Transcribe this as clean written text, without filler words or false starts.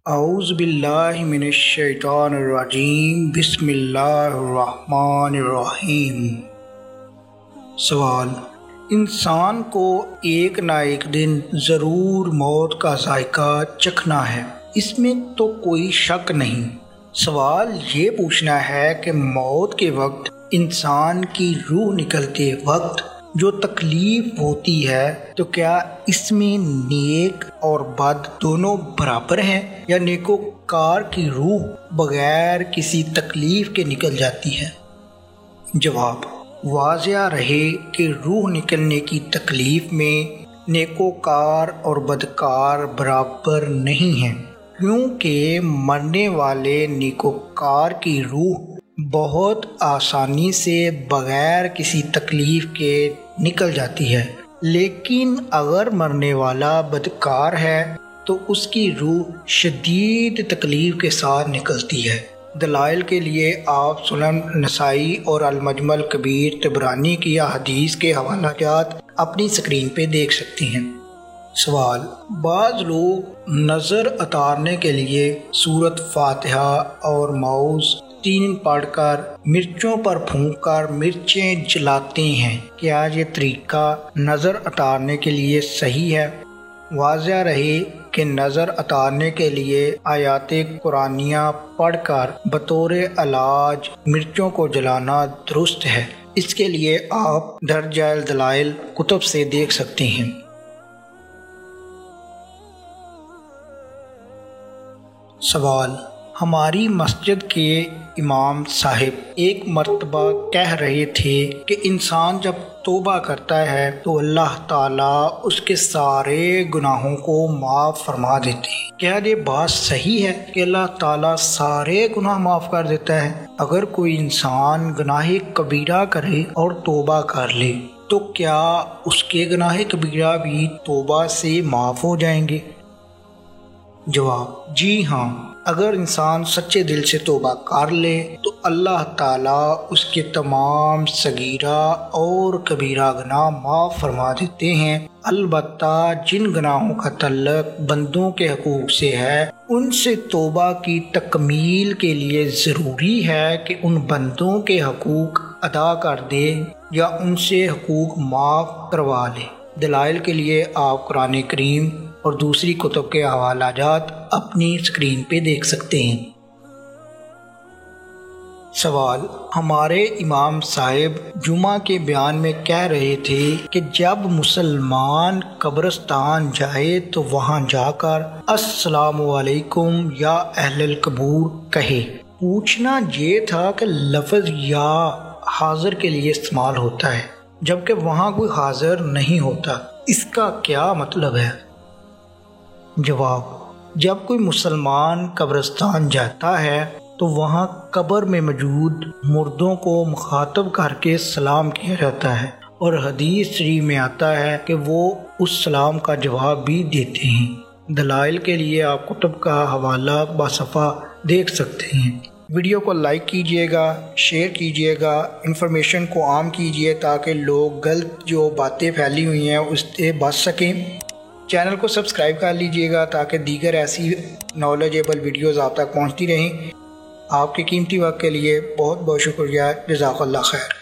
اعوذ باللہ من الشیطان الرجیم، بسم اللہ الرحمن الرحیم۔ سوال: انسان کو ایک نہ ایک دن ضرور موت کا ذائقہ چکھنا ہے، اس میں تو کوئی شک نہیں۔ سوال یہ پوچھنا ہے کہ موت کے وقت انسان کی روح نکلتے وقت جو تکلیف ہوتی ہے تو کیا اس میں نیک اور بد دونوں برابر ہیں، یا نیکوکار کی روح بغیر کسی تکلیف کے نکل جاتی ہے؟ جواب: واضح رہے کہ روح نکلنے کی تکلیف میں نیکوکار اور بدکار برابر نہیں ہیں، کیونکہ مرنے والے نیکوکار کی روح بہت آسانی سے بغیر کسی تکلیف کے نکل جاتی ہے، لیکن اگر مرنے والا بدکار ہے تو اس کی روح شدید تکلیف کے ساتھ نکلتی ہے۔ دلائل کے لیے آپ سنن نسائی اور المجمع کبیر طبرانی کی احادیث کے حوالہ جات اپنی سکرین پہ دیکھ سکتے ہیں۔ سوال: بعض لوگ نظر اتارنے کے لیے سورۃ فاتحہ اور معوذ 3 پڑھ کر مرچوں پر پھونک کر مرچیں جلاتے ہیں، کیا یہ طریقہ نظر اتارنے کے لیے صحیح ہے؟ واضح رہے کہ نظر اتارنے کے لیے آیات قرآنیہ پڑھ کر بطور علاج مرچوں کو جلانا درست ہے۔ اس کے لیے آپ درج الدلائل کتب سے دیکھ سکتے ہیں۔ سوال: ہماری مسجد کے امام صاحب ایک مرتبہ کہہ رہے تھے کہ انسان جب توبہ کرتا ہے تو اللہ تعالیٰ اس کے سارے گناہوں کو معاف فرما دیتے ہیں۔ کیا یہ بات صحیح ہے کہ اللہ تعالیٰ سارے گناہ معاف کر دیتا ہے؟ اگر کوئی انسان گناہ کبیرہ کرے اور توبہ کر لے تو کیا اس کے گناہ کبیرہ بھی توبہ سے معاف ہو جائیں گے؟ جواب: جی ہاں، اگر انسان سچے دل سے توبہ کر لے تو اللہ تعالیٰ اس کے تمام صغیرہ اور کبیرہ گناہ معاف فرما دیتے ہیں۔ البتہ جن گناہوں کا تعلق بندوں کے حقوق سے ہے، ان سے توبہ کی تکمیل کے لیے ضروری ہے کہ ان بندوں کے حقوق ادا کر دے یا ان سے حقوق معاف کروا لے۔ دلائل کے لیے آپ قرآن کریم اور دوسری کتب کے حوالہ جات اپنی اسکرین پہ دیکھ سکتے ہیں۔ سوال: ہمارے امام صاحب جمعہ کے بیان میں کہہ رہے تھے کہ جب مسلمان قبرستان جائے تو وہاں جا کر السلام علیکم یا اہل القبور کہے۔ پوچھنا یہ تھا کہ لفظ یا حاضر کے لیے استعمال ہوتا ہے جبکہ وہاں کوئی حاضر نہیں ہوتا، اس کا کیا مطلب ہے؟ جواب: جب کوئی مسلمان قبرستان جاتا ہے تو وہاں قبر میں موجود مردوں کو مخاطب کر کے سلام کیا جاتا ہے، اور حدیث شریف میں آتا ہے کہ وہ اس سلام کا جواب بھی دیتے ہیں۔ دلائل کے لیے آپ کتب کا حوالہ باصفحہ دیکھ سکتے ہیں۔ ویڈیو کو لائک کیجئے گا، شیئر کیجئے گا، انفارمیشن کو عام کیجئے تاکہ لوگ غلط جو باتیں پھیلی ہوئی ہیں اس سے بچ سکیں۔ چینل کو سبسکرائب کر لیجئے گا تاکہ دیگر ایسی نالجیبل ویڈیوز آپ تک پہنچتی رہیں۔ آپ کے قیمتی وقت کے لیے بہت بہت شکریہ۔ جزاک اللہ خیر۔